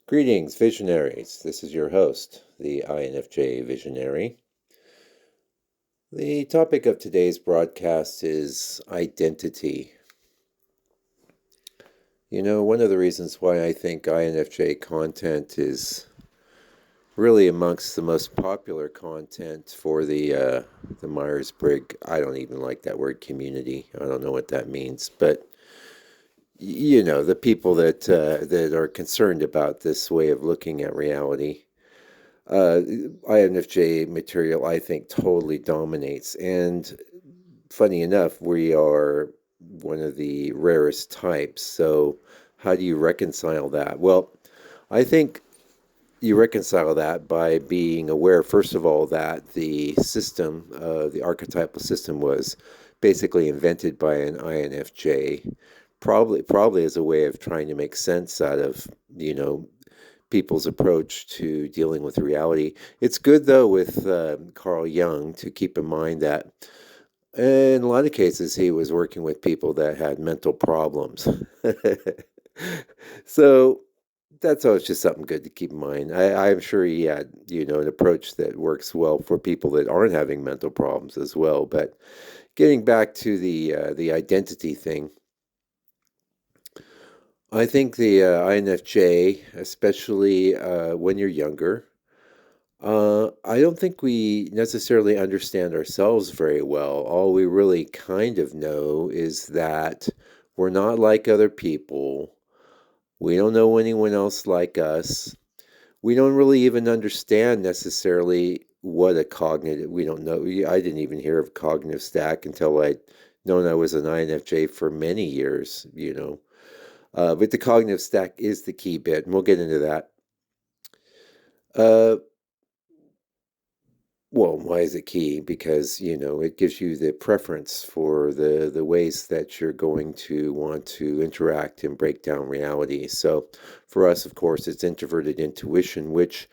Greetings, visionaries. This is your host, the INFJ Visionary. The topic of today's broadcast is identity. One of the reasons why I think INFJ content is really amongst the most popular content for the Myers-Briggs, I don't even like that word, community. I don't know what that means, but the people that are concerned about this way of looking at reality. uh, INFJ material, I think, totally dominates. And funny enough, we are one of the rarest types. So, how do you reconcile that? Well, I think you reconcile that by being aware, first of all, that the system, the archetypal system, was basically invented by an INFJ, probably as a way of trying to make sense out of, you know, people's approach to dealing with reality. It's good, though, with Carl Jung to keep in mind that in a lot of cases he was working with people that had mental problems. So that's always just something good to keep in mind. I'm sure he had, an approach that works well for people that aren't having mental problems as well. But getting back to the identity thing, I think the INFJ, especially when you're younger, I don't think we necessarily understand ourselves very well. All we really kind of know is that we're not like other people. We don't know anyone else like us. We don't really even understand necessarily what a cognitive, we don't know. I didn't even hear of cognitive stack until I'd known I was an INFJ for many years. But the cognitive stack is the key bit, and we'll get into that. Uh, Well, why is it key? Because, it gives you the preference for the ways that you're going to want to interact and break down reality. So for us, of course, it's introverted intuition, which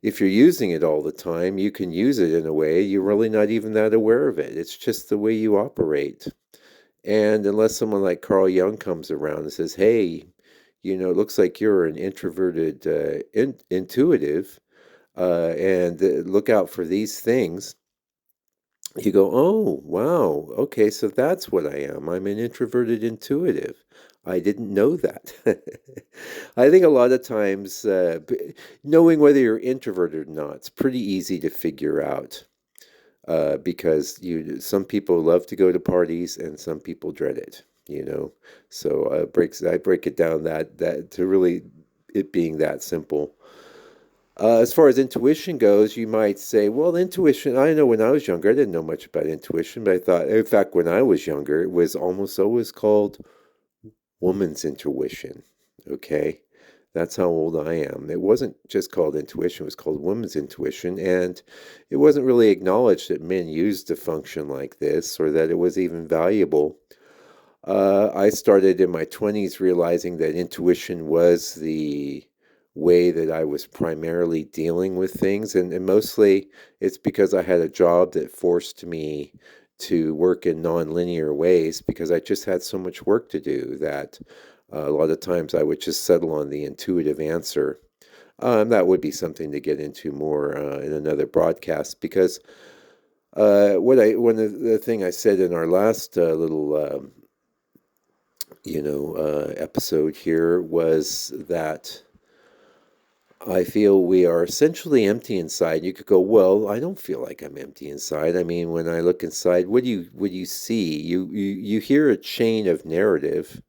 if you're using it all the time, you can use it in a way you're really not even that aware of it. It's just the way you operate. And unless someone like Carl Jung comes around and says, hey, it looks like you're an introverted intuitive, and look out for these things, you go, oh, wow, okay, so that's what I am. I'm an introverted intuitive. I didn't know that. I think a lot of times, knowing whether you're introverted or not, it's pretty easy to figure out, because some people love to go to parties and some people dread it. So I break it down that to really it being that simple. As far as intuition goes, you might say, well, intuition, I know when I was younger, I didn't know much about intuition, but I thought, in fact, when I was younger, it was almost always called woman's intuition. Okay. That's how old I am. It wasn't just called intuition, it was called women's intuition. And it wasn't really acknowledged that men used a function like this or that it was even valuable. I started in my 20s realizing that intuition was the way that I was primarily dealing with things. And mostly it's because I had a job that forced me to work in nonlinear ways because I just had so much work to do that a lot of times I would just settle on the intuitive answer. That would be something to get into more in another broadcast because one of the thing I said in our last little episode here was that I feel we are essentially empty inside. You could go, well, I don't feel like I'm empty inside. I mean, when I look inside, what do you see? You hear a chain of narrative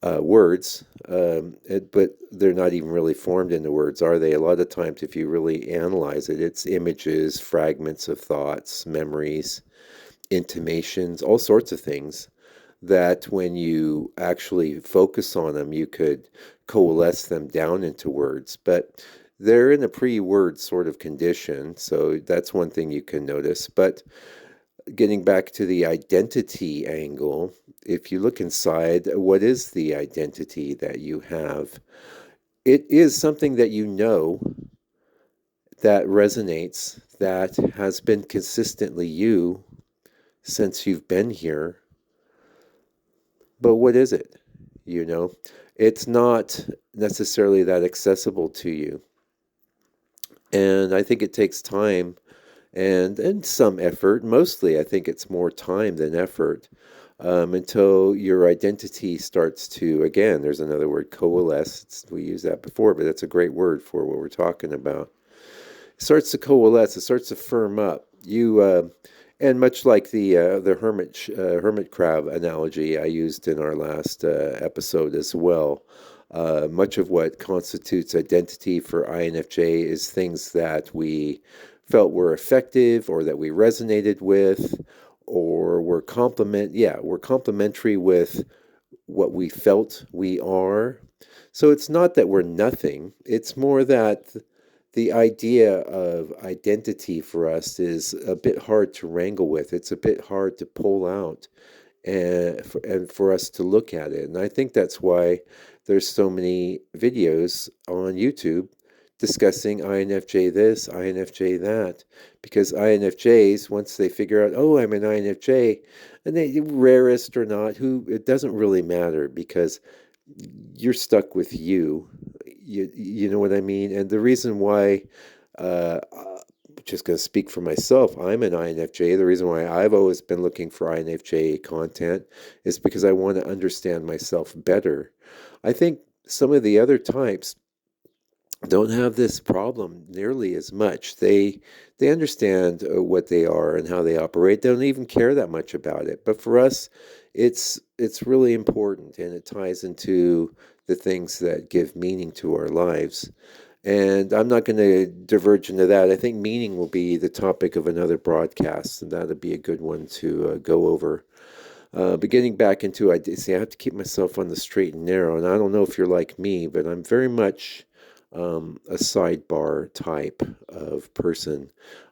words, but they're not even really formed into words, are they? A lot of times, if you really analyze it, it's images, fragments of thoughts, memories, intimations, all sorts of things that when you actually focus on them, you could coalesce them down into words. But they're in a pre-word sort of condition, so that's one thing you can notice. But getting back to the identity angle, if you look inside, what is the identity that you have? It is something that you know that resonates, that has been consistently you since you've been here. But what is it? You know, it's not. necessarily that accessible to you. And I think it takes time and some effort. Mostly, I think it's more time than effort until your identity starts to, again, there's another word, coalesce. We used that before, but that's a great word for what we're talking about. It starts to coalesce, it starts to firm up. And much like the hermit crab analogy I used in our last episode as well, much of what constitutes identity for INFJ is things that we felt were effective or that we resonated with or were complementary with what we felt we are. So it's not that we're nothing, it's more that the idea of identity for us is a bit hard to wrangle with. It's a bit hard to pull out and for us to look at it. And I think that's why there's so many videos on YouTube discussing INFJ this, INFJ that, because INFJs, once they figure out, oh, I'm an INFJ, and they rarest or not, who it doesn't really matter because you're stuck with you. You know what I mean? And the reason why, just going to speak for myself, I'm an INFJ. The reason why I've always been looking for INFJ content is because I want to understand myself better. I think some of the other types don't have this problem nearly as much. They understand what they are and how they operate. They don't even care that much about it. But for us, it's really important, and it ties into the things that give meaning to our lives. And I'm not going to diverge into that. I think meaning will be the topic of another broadcast, and that'll be a good one to go over. But getting back into, I have to keep myself on the straight and narrow. And I don't know if you're like me, but I'm very much a sidebar type of person.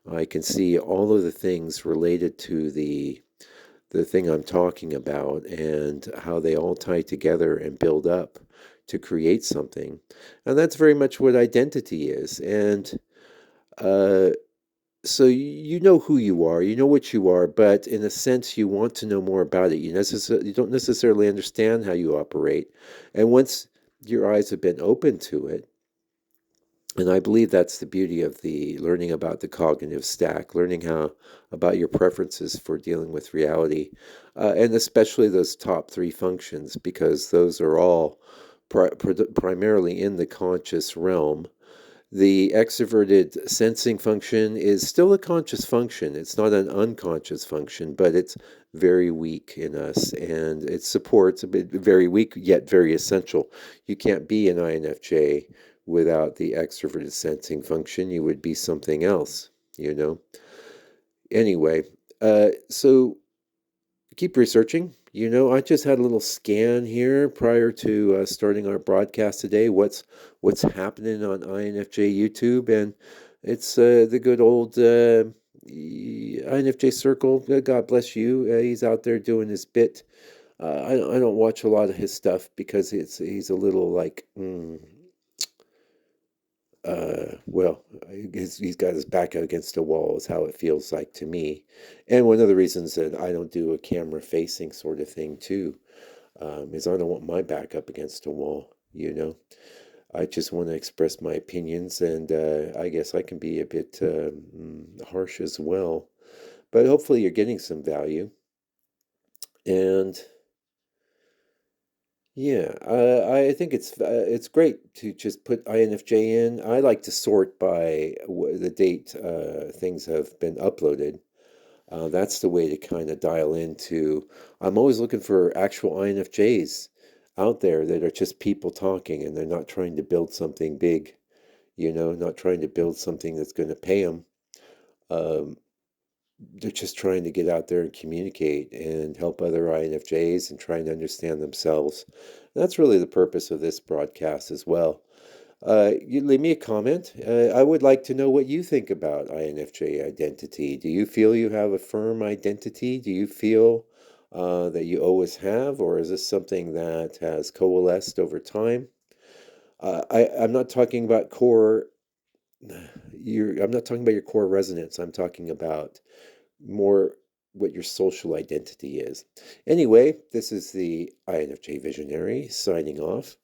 I can see all of the things related to the thing I'm talking about and how they all tie together and build up to create something. And that's very much what identity is. And uh, so you know who you are, you know what you are, but in a sense, you want to know more about it. You don't necessarily understand how you operate. And once your eyes have been open to it, and I believe that's the beauty of the learning about the cognitive stack, learning how about your preferences for dealing with reality, and especially those top three functions, because those are all primarily in the conscious realm. The extroverted sensing function is still a conscious function. It's not an unconscious function, but it's very weak in us, and it supports a bit very weak yet very essential. You can't be an INFJ without the extroverted sensing function. You would be something else, you know. Anyway, so keep researching. You know, I just had a little scan here prior to starting our broadcast today. What's happening on INFJ YouTube, and it's the good old INFJ Circle. God bless you. He's out there doing his bit. I don't watch a lot of his stuff because he's a little like. Well, he's got his back against a wall, is how it feels like to me. And one of the reasons that I don't do a camera facing sort of thing too, is I don't want my back up against a wall, you know. I just want to express my opinions, and I guess I can be a bit harsh as well. But hopefully you're getting some value. And yeah, I think it's great to just put INFJ in. I like to sort by the date things have been uploaded. That's the way to kind of dial into. I'm always looking for actual INFJs out there that are just people talking, and they're not trying to build something big, you know, not trying to build something that's going to pay them. Um, they're just trying to get out there and communicate and help other INFJs and trying to understand themselves. That's really the purpose of this broadcast as well. You leave me a comment. I would like to know what you think about INFJ identity. Do you feel you have a firm identity? Do you feel that you always have, or is this something that has coalesced over time? I'm not talking about core. I'm not talking about your core resonance. I'm talking about more what your social identity is. Anyway, this is the INFJ Visionary signing off.